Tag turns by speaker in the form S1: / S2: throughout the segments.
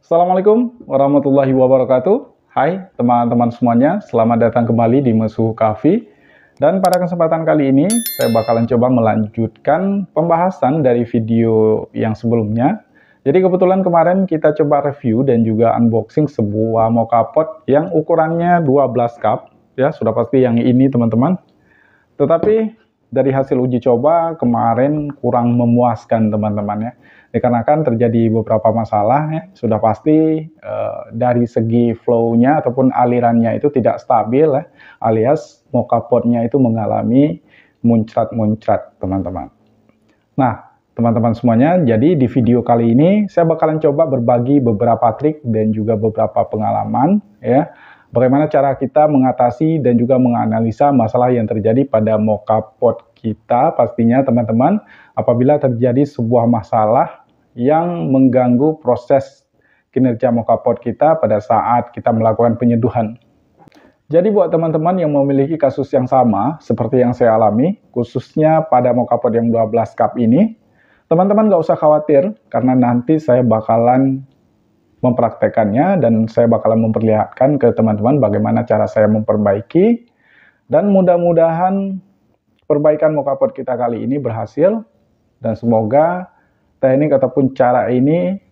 S1: Assalamualaikum warahmatullahi wabarakatuh. Hai teman-teman semuanya, selamat datang kembali di Mesuhu Cafe. Dan pada kesempatan kali ini, saya bakalan coba melanjutkan pembahasan dari video yang sebelumnya. Jadi kebetulan kemarin kita coba review dan juga unboxing sebuah mocha pot yang ukurannya 12 cup. Ya, sudah pasti yang ini teman-teman. Tetapi dari hasil uji coba kemarin kurang memuaskan teman-teman ya. Dikarenakan terjadi beberapa masalah ya. Sudah pasti dari segi flow-nya ataupun alirannya itu tidak stabil ya. Alias mocha pot-nya itu mengalami muncrat-muncrat teman-teman. Nah teman-teman semuanya, jadi di video kali ini saya bakalan coba berbagi beberapa trik dan juga beberapa pengalaman ya. Bagaimana cara kita mengatasi dan juga menganalisa masalah yang terjadi pada mocha pot kita pastinya teman-teman apabila terjadi sebuah masalah yang mengganggu proses kinerja mocha pot kita pada saat kita melakukan penyeduhan. Jadi buat teman-teman yang memiliki kasus yang sama seperti yang saya alami, khususnya pada mocha pot yang 12 cup ini, teman-teman nggak usah khawatir karena nanti saya bakalan mempraktekannya dan saya bakalan memperlihatkan ke teman-teman bagaimana cara saya memperbaiki dan mudah-mudahan perbaikan mocha pot kita kali ini berhasil dan semoga teknik ataupun cara ini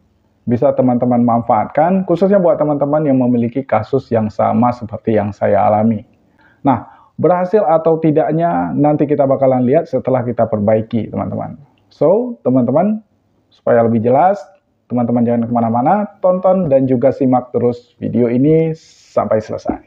S1: bisa teman-teman manfaatkan khususnya buat teman-teman yang memiliki kasus yang sama seperti yang saya alami. Nah, berhasil atau tidaknya nanti kita bakalan lihat setelah kita perbaiki teman-teman. So, teman-teman supaya lebih jelas teman-teman jangan kemana-mana, tonton dan juga simak terus video ini sampai selesai.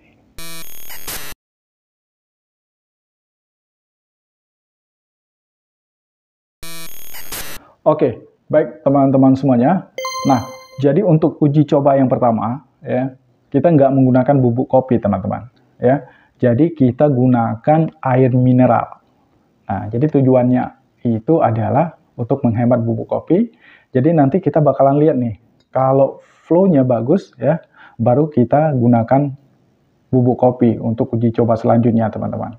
S1: Oke, baik teman-teman semuanya. Nah, jadi untuk uji coba yang pertama, ya, kita nggak menggunakan bubuk kopi teman-teman. Ya, jadi kita gunakan air mineral. Nah, jadi tujuannya itu adalah untuk menghemat bubuk kopi. Jadi nanti kita bakalan lihat nih, kalau flow-nya bagus ya, baru kita gunakan bubuk kopi untuk uji coba selanjutnya teman-teman.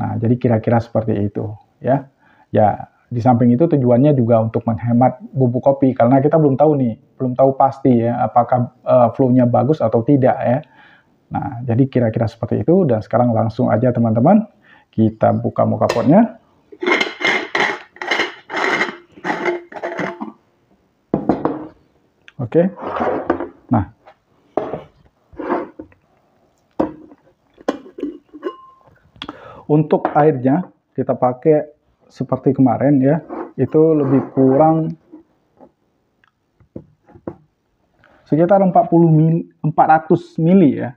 S1: Nah, jadi kira-kira seperti itu ya. Ya, di samping itu tujuannya juga untuk menghemat bubuk kopi karena kita belum tahu nih, belum tahu pasti ya apakah flow-nya bagus atau tidak ya. Nah, jadi kira-kira seperti itu dan sekarang langsung aja teman-teman kita buka mocha pot-nya. Oke, nah untuk airnya kita pakai seperti kemarin ya, itu lebih kurang sekitar 400 mili ya.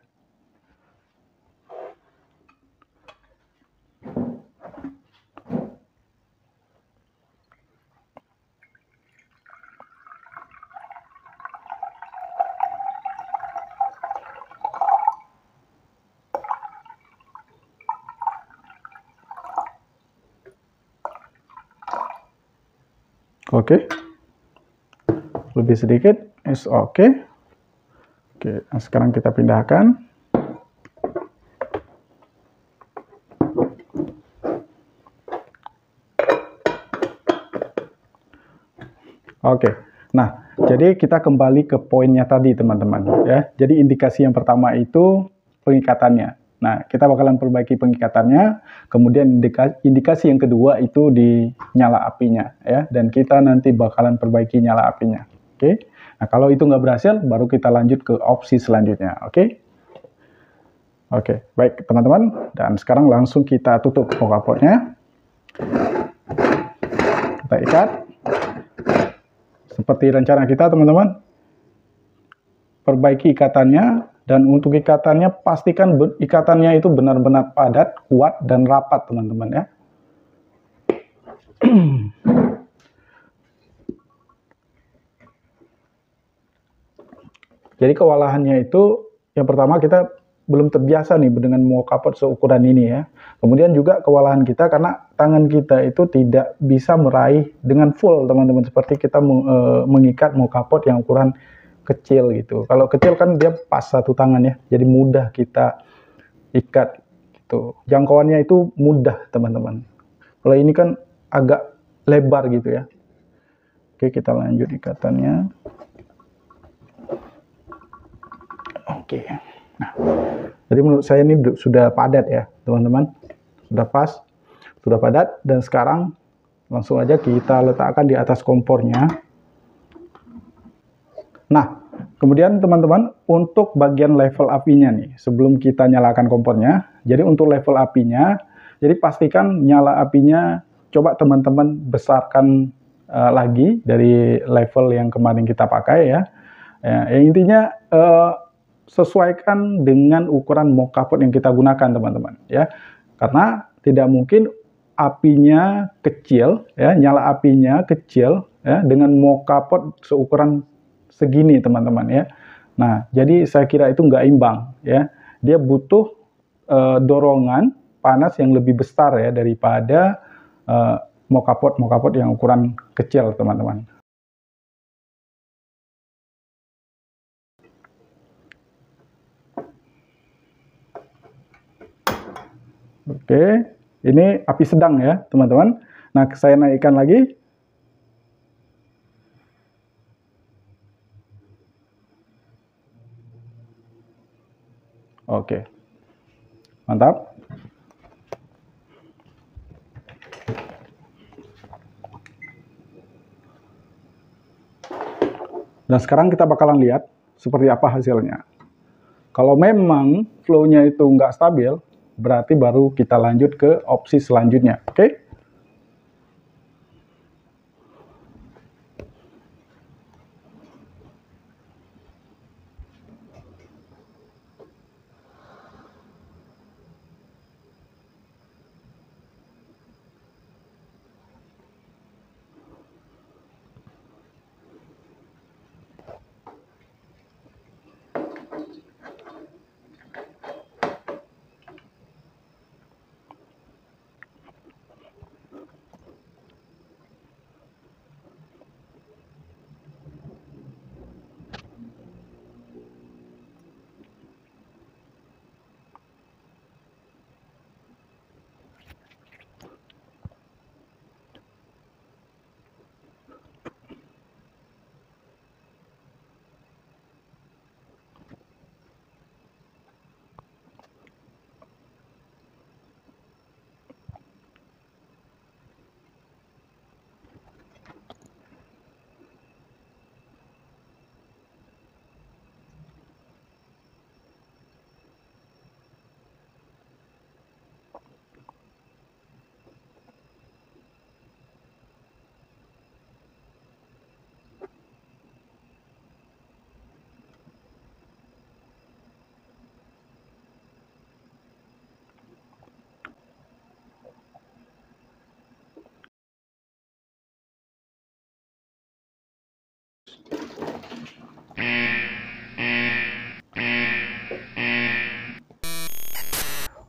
S1: Oke, lebih sedikit, is oke. Oke, nah sekarang kita pindahkan. Oke, nah jadi kita kembali ke poinnya tadi teman-teman ya. Jadi indikasi yang pertama itu pengikatannya. Nah, kita bakalan perbaiki pengikatannya, kemudian indikasi yang kedua itu di nyala apinya ya, dan kita nanti bakalan perbaiki nyala apinya. Oke. Nah, kalau itu nggak berhasil, baru kita lanjut ke opsi selanjutnya. Oke. Oke, baik teman-teman, dan sekarang langsung kita tutup mocha pot-nya. Kita ikat. Seperti rencana kita teman-teman. Perbaiki ikatannya. Dan untuk ikatannya, pastikan ikatannya itu benar-benar padat, kuat, dan rapat, teman-teman ya. Jadi kewalahannya itu, yang pertama kita belum terbiasa nih dengan mocha pot seukuran ini ya. Kemudian juga kewalahan kita karena tangan kita itu tidak bisa meraih dengan full, teman-teman. Seperti kita mengikat mocha pot yang ukuran kecil gitu. Kalau kecil kan dia pas satu tangan ya, jadi mudah kita ikat gitu. Jangkauannya itu mudah teman-teman. Kalau ini kan agak lebar gitu ya. Oke, kita lanjut ikatannya. Oke. Nah, jadi menurut saya ini sudah padat ya, teman-teman. Sudah pas, sudah padat, dan sekarang langsung aja kita letakkan di atas kompornya. Nah, kemudian teman-teman, untuk bagian level apinya nih, sebelum kita nyalakan kompornya, jadi untuk level apinya, jadi pastikan nyala apinya, coba teman-teman besarkan lagi dari level yang kemarin kita pakai ya. Yang intinya sesuaikan dengan ukuran mokapot yang kita gunakan teman-teman ya. Karena tidak mungkin apinya kecil ya, nyala apinya kecil ya dengan mokapot seukuran segini teman-teman ya. Nah, jadi saya kira itu nggak imbang ya. Dia butuh dorongan panas yang lebih besar ya daripada mokapot yang ukuran kecil teman-teman. Oke, ini api sedang ya teman-teman. Nah, saya naikkan lagi. Oke, mantap. Dan sekarang kita bakalan lihat seperti apa hasilnya. Kalau memang flow-nya itu nggak stabil, berarti baru kita lanjut ke opsi selanjutnya. Oke?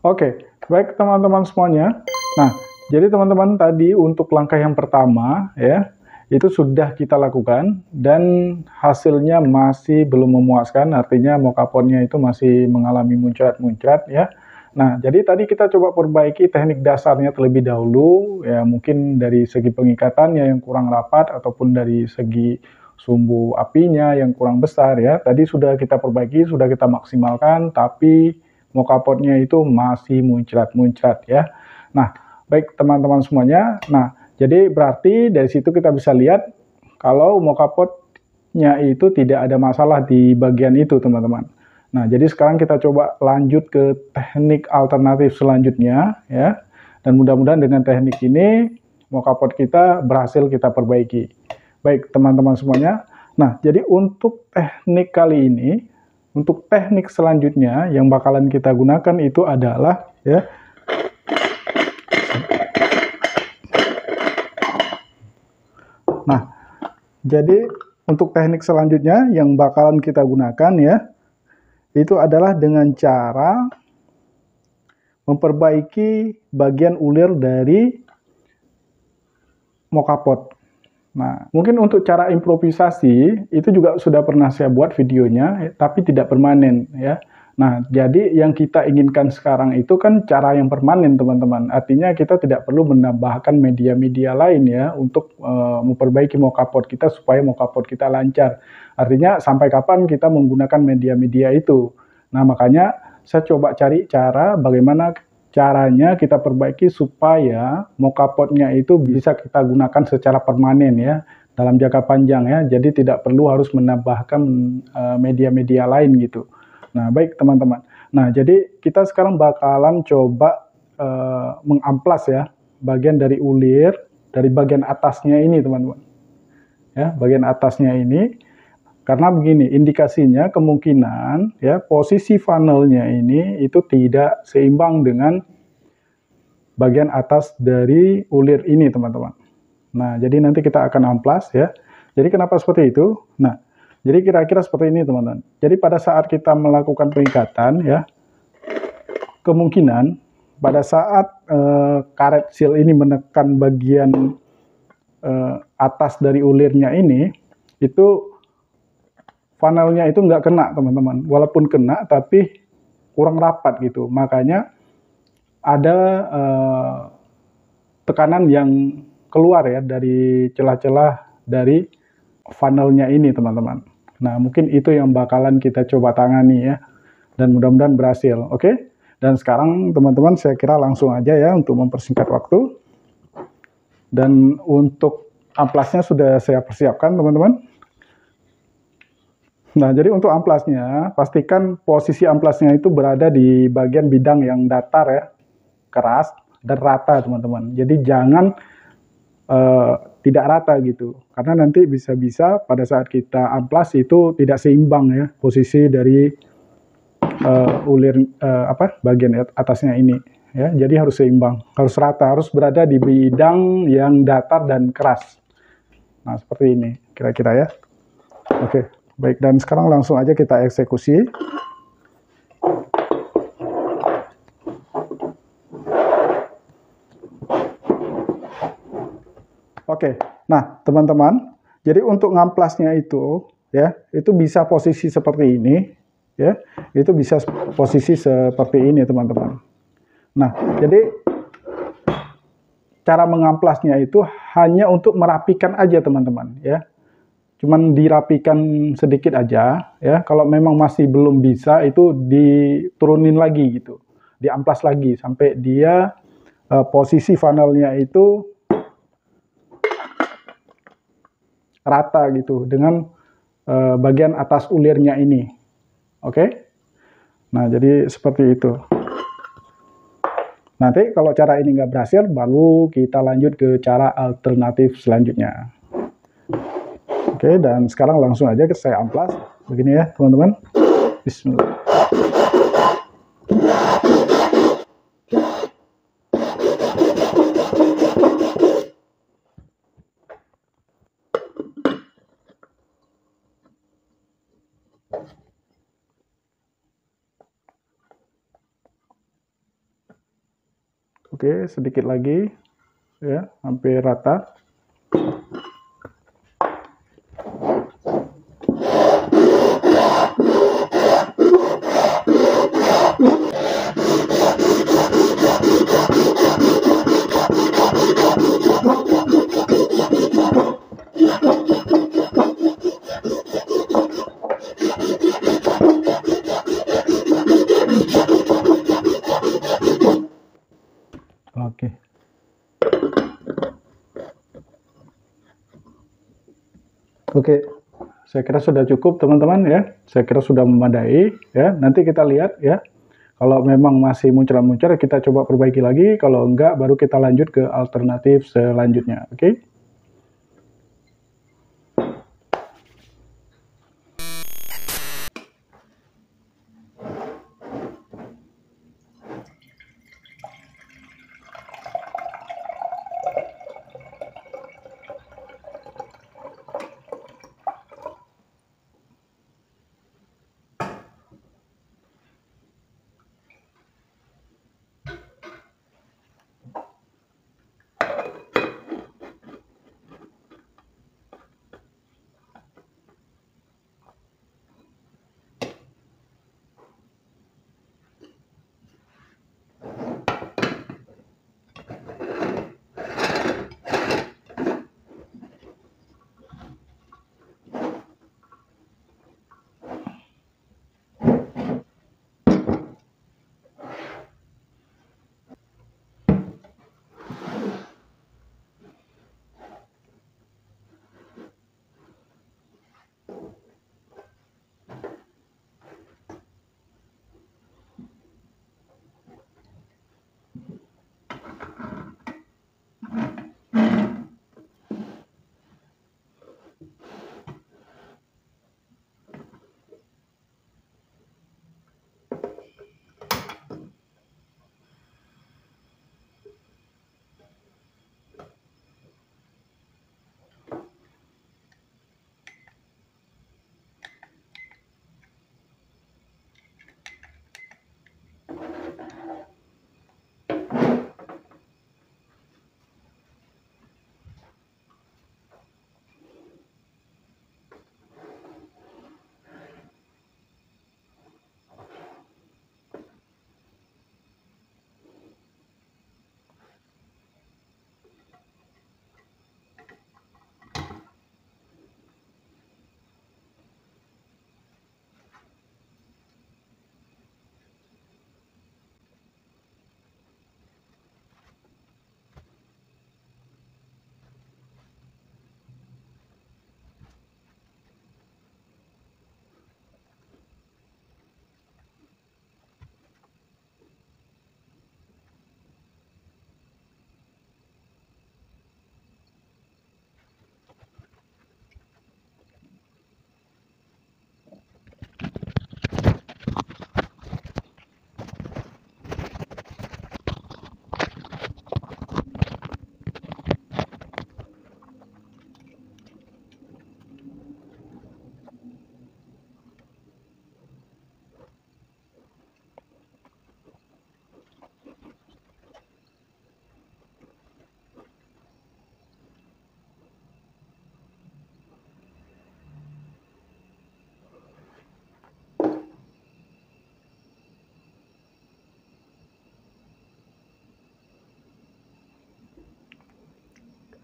S1: Oke, baik teman-teman semuanya. Nah, jadi teman-teman tadi untuk langkah yang pertama ya, itu sudah kita lakukan dan hasilnya masih belum memuaskan, artinya mokapotnya itu masih mengalami muncrat-muncrat ya. Nah, jadi tadi kita coba perbaiki teknik dasarnya terlebih dahulu, ya mungkin dari segi pengikatannya yang kurang rapat ataupun dari segi sumbu apinya yang kurang besar ya. Tadi sudah kita perbaiki, sudah kita maksimalkan, tapi mokapotnya itu masih muncrat-muncrat ya. Nah, baik teman-teman semuanya. Nah, jadi berarti dari situ kita bisa lihat kalau mokapotnya itu tidak ada masalah di bagian itu teman-teman. Nah, jadi sekarang kita coba lanjut ke teknik alternatif selanjutnya ya. Dan mudah-mudahan dengan teknik ini mokapot kita berhasil kita perbaiki. Baik teman-teman semuanya. Nah, jadi untuk teknik kali ini, untuk teknik selanjutnya yang bakalan kita gunakan itu adalah ya. Nah, jadi untuk teknik selanjutnya yang bakalan kita gunakan ya, itu adalah dengan cara memperbaiki bagian ulir dari mokapot. Nah, mungkin untuk cara improvisasi itu juga sudah pernah saya buat videonya, tapi tidak permanen ya. Nah, jadi yang kita inginkan sekarang itu kan cara yang permanen, teman-teman. Artinya kita tidak perlu menambahkan media-media lain ya untuk memperbaiki mockup kita supaya mockup kita lancar. Artinya sampai kapan kita menggunakan media-media itu. Nah, makanya saya coba cari cara bagaimana caranya kita perbaiki supaya mockup itu bisa kita gunakan secara permanen ya dalam jangka panjang ya. Jadi tidak perlu harus menambahkan media-media lain gitu. Nah, baik teman-teman. Nah, jadi kita sekarang bakalan coba mengamplas ya bagian dari ulir dari bagian atasnya ini, teman-teman. Ya, bagian atasnya ini karena begini, indikasinya kemungkinan ya posisi funnelnya ini itu tidak seimbang dengan bagian atas dari ulir ini, teman-teman. Nah, jadi nanti kita akan amplas ya. Jadi kenapa seperti itu? Nah, jadi kira-kira seperti ini, teman-teman. Jadi pada saat kita melakukan pengikatan ya, kemungkinan pada saat karet seal ini menekan bagian atas dari ulirnya ini, itu funnelnya itu nggak kena, teman-teman. Walaupun kena, tapi kurang rapat gitu. Makanya ada tekanan yang keluar ya dari celah-celah dari funnelnya ini, teman-teman. Nah, mungkin itu yang bakalan kita coba tangani ya. Dan mudah-mudahan berhasil, oke? Dan sekarang teman-teman saya kira langsung aja ya untuk mempersingkat waktu. Dan untuk amplasnya sudah saya persiapkan, teman-teman. Nah, jadi untuk amplasnya, pastikan posisi amplasnya itu berada di bagian bidang yang datar ya, keras, dan rata, teman-teman. Jadi jangan tidak rata gitu, karena nanti bisa-bisa pada saat kita amplas itu tidak seimbang ya posisi dari ulir bagian atasnya ini ya. Jadi harus seimbang, harus rata, harus berada di bidang yang datar dan keras. Nah, seperti ini kira-kira ya. Oke, baik, dan sekarang langsung aja kita eksekusi. Oke, nah teman-teman, jadi untuk ngamplasnya itu ya, itu bisa posisi seperti ini ya, itu bisa posisi seperti ini, teman-teman. Nah, jadi cara mengamplasnya itu hanya untuk merapikan aja, teman-teman ya. Cuman dirapikan sedikit aja ya. Kalau memang masih belum bisa, itu diturunin lagi gitu, diamplas lagi sampai dia posisi funnelnya itu rata gitu dengan bagian atas ulirnya ini. Oke? Nah, jadi seperti itu. Nanti kalau cara ini nggak berhasil, baru kita lanjut ke cara alternatif selanjutnya. Oke, dan sekarang langsung aja saya amplas. Begini ya, teman-teman. Bismillah. Oke, sedikit lagi ya, hampir rata. Oke. Oke, saya kira sudah cukup, teman-teman ya. Saya kira sudah memadai ya. Nanti kita lihat ya. Kalau memang masih muncul-muncul, kita coba perbaiki lagi. Kalau enggak, baru kita lanjut ke alternatif selanjutnya. Oke.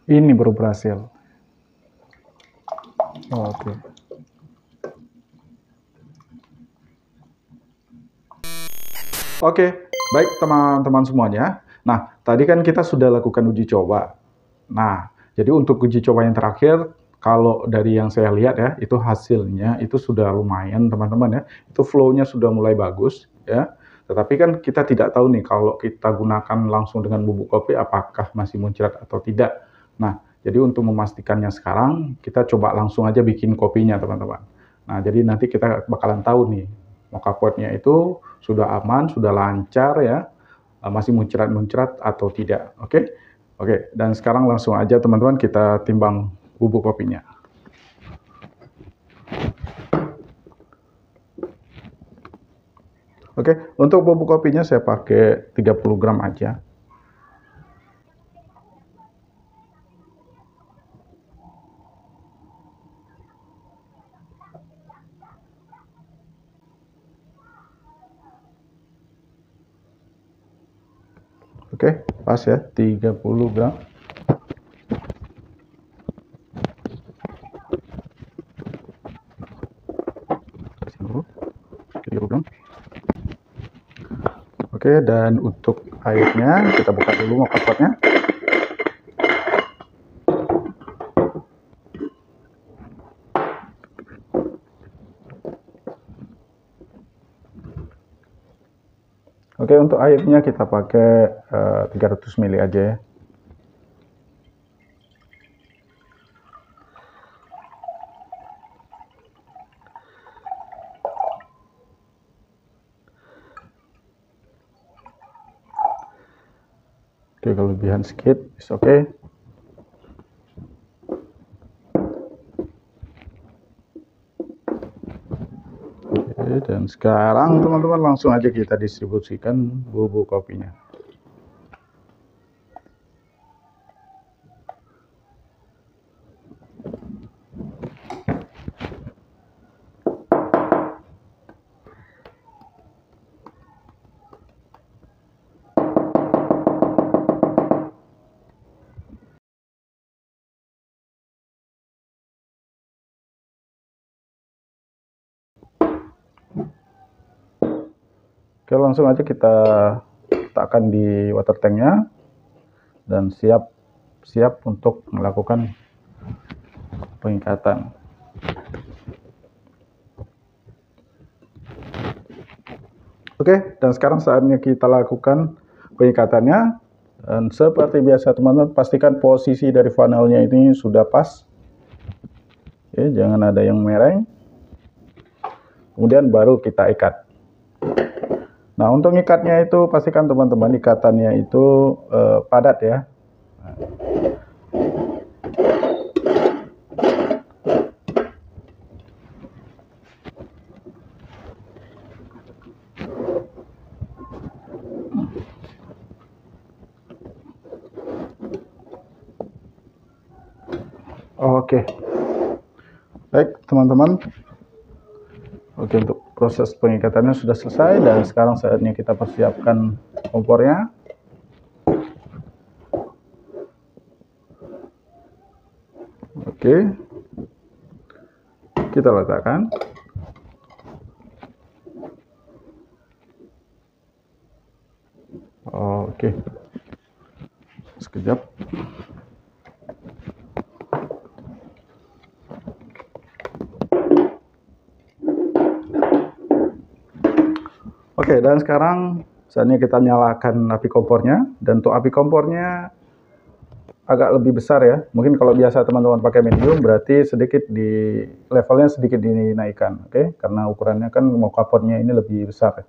S1: Ini baru berhasil. Oke. Oke, baik teman-teman semuanya. Nah, tadi kan kita sudah lakukan uji coba. Nah, jadi untuk uji coba yang terakhir, kalau dari yang saya lihat ya, itu hasilnya itu sudah lumayan teman-teman ya. Itu flow-nya sudah mulai bagus ya. Tetapi kan kita tidak tahu nih kalau kita gunakan langsung dengan bubuk kopi apakah masih muncrat atau tidak. Nah, jadi untuk memastikannya sekarang, kita coba langsung aja bikin kopinya teman-teman. Nah, jadi nanti kita bakalan tahu nih, mocha potnya itu sudah aman, sudah lancar ya, masih muncrat-muncrat atau tidak. Oke? Oke, dan sekarang langsung aja teman-teman kita timbang bubuk kopinya. Oke, untuk bubuk kopinya saya pakai 30 gram aja. Oke, pas ya, 30 gram. Oke, dan untuk airnya kita buka dulu mocha potnya. Oke, untuk airnya kita pakai 300 ml aja ya. Oke, kelebihan sedikit, is oke. Oke, dan sekarang teman-teman langsung aja kita distribusikan bubuk kopinya. Oke, langsung aja kita letakkan di water tanknya dan siap untuk melakukan pengikatan. Oke, dan sekarang saatnya kita lakukan pengikatannya. Dan seperti biasa teman-teman, pastikan posisi dari funnelnya ini sudah pas. Oke, jangan ada yang mereng. Kemudian baru kita ikat. Nah, untuk ngikatnya itu pastikan teman-teman ikatannya itu padat ya. Oke. Baik, teman-teman. Oke, untuk proses pengikatannya sudah selesai dan sekarang saatnya kita persiapkan kompornya. Oke. Kita letakkan. Oke. Sekejap. Oke, dan sekarang saatnya kita nyalakan api kompornya. Dan untuk api kompornya agak lebih besar ya. Mungkin kalau biasa teman-teman pakai medium, berarti sedikit di levelnya sedikit dinaikkan. Oke, karena ukurannya kan mocha potnya ini lebih besar.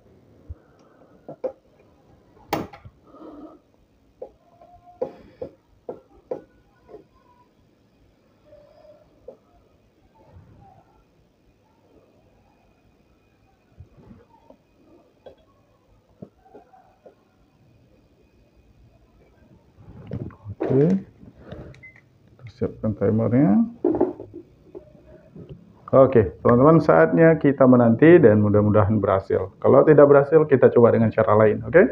S1: Oke, siapkan timernya. Oke, teman-teman, saatnya kita menanti dan mudah-mudahan berhasil. Kalau tidak berhasil, kita coba dengan cara lain, oke?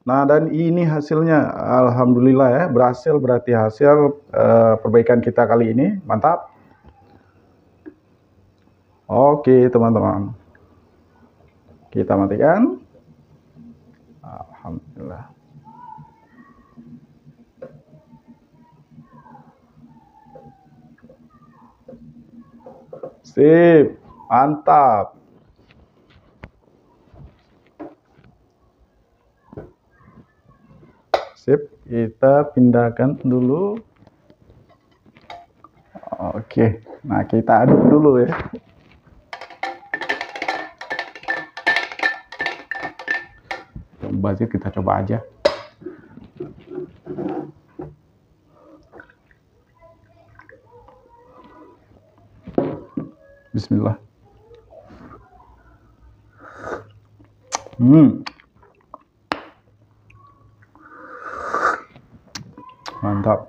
S1: Nah, dan ini hasilnya, alhamdulillah ya, berhasil. Berarti hasil perbaikan kita kali ini mantap. Oke teman-teman, kita matikan. Alhamdulillah. Sip, mantap. Sip, kita pindahkan dulu. Oke, nah kita aduk dulu ya. Coba aja, kita coba aja. Bismillah. Mantap.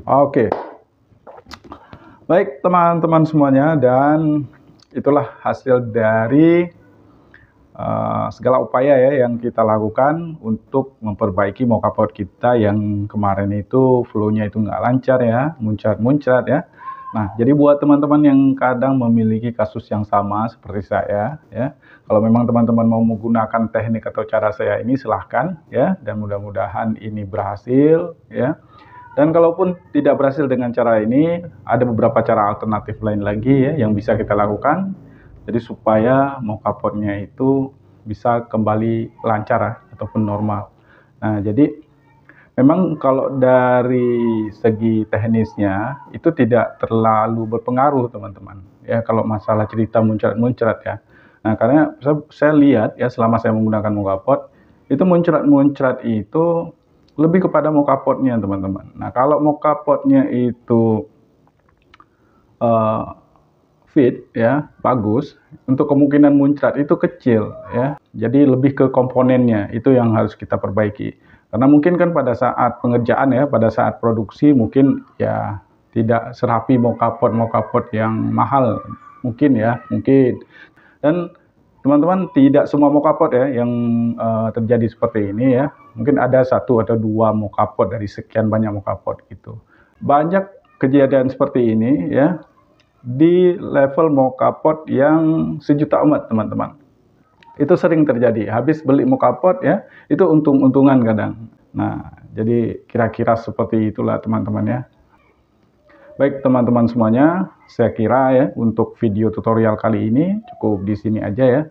S1: Oke. Baik teman-teman semuanya, dan itulah hasil dari segala upaya ya yang kita lakukan untuk memperbaiki mokapot kita yang kemarin itu flow-nya itu nggak lancar ya, muncrat-muncrat ya. Nah, jadi buat teman-teman yang kadang memiliki kasus yang sama seperti saya ya, kalau memang teman-teman mau menggunakan teknik atau cara saya ini silahkan ya, dan mudah-mudahan ini berhasil ya. Dan kalaupun tidak berhasil dengan cara ini, ada beberapa cara alternatif lain lagi ya yang bisa kita lakukan. Jadi supaya mokapotnya itu bisa kembali lancar ataupun normal. Nah, jadi memang kalau dari segi teknisnya itu tidak terlalu berpengaruh teman-teman ya kalau masalah cerita muncrat-muncrat ya. Nah, karena saya lihat ya selama saya menggunakan mokapot itu muncrat-muncrat itu lebih kepada mokapotnya teman-teman. Nah, kalau mokapotnya itu fit ya, bagus, untuk kemungkinan muncrat itu kecil ya. Jadi lebih ke komponennya itu yang harus kita perbaiki. Karena mungkin kan pada saat pengerjaan ya, pada saat produksi mungkin ya tidak serapi mokapot yang mahal, mungkin ya, mungkin. Dan teman-teman, tidak semua mokapot ya yang terjadi seperti ini ya. Mungkin ada 1 atau 2 mokapot dari sekian banyak mokapot gitu. Banyak kejadian seperti ini ya di level mokapot yang sejuta umat teman-teman. Itu sering terjadi, habis beli mokapot ya, itu untung-untungan kadang. Nah, jadi kira-kira seperti itulah teman-teman ya. Baik teman-teman semuanya, saya kira ya untuk video tutorial kali ini cukup di sini aja ya.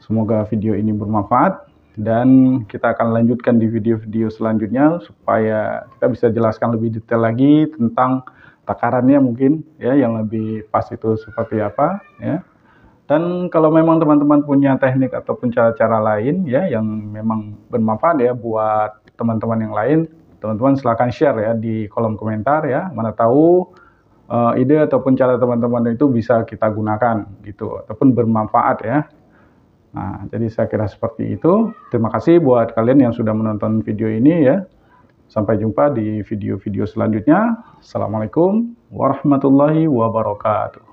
S1: Semoga video ini bermanfaat, dan kita akan lanjutkan di video-video selanjutnya supaya kita bisa jelaskan lebih detail lagi tentang takarannya mungkin ya, yang lebih pas itu seperti apa ya. Dan kalau memang teman-teman punya teknik ataupun cara-cara lain ya yang memang bermanfaat ya buat teman-teman yang lain, teman-teman silahkan share ya di kolom komentar ya. Mana tahu ide ataupun cara teman-teman itu bisa kita gunakan gitu, ataupun bermanfaat ya. Nah, jadi saya kira seperti itu. Terima kasih buat kalian yang sudah menonton video ini ya. Sampai jumpa di video-video selanjutnya. Assalamualaikum warahmatullahi wabarakatuh.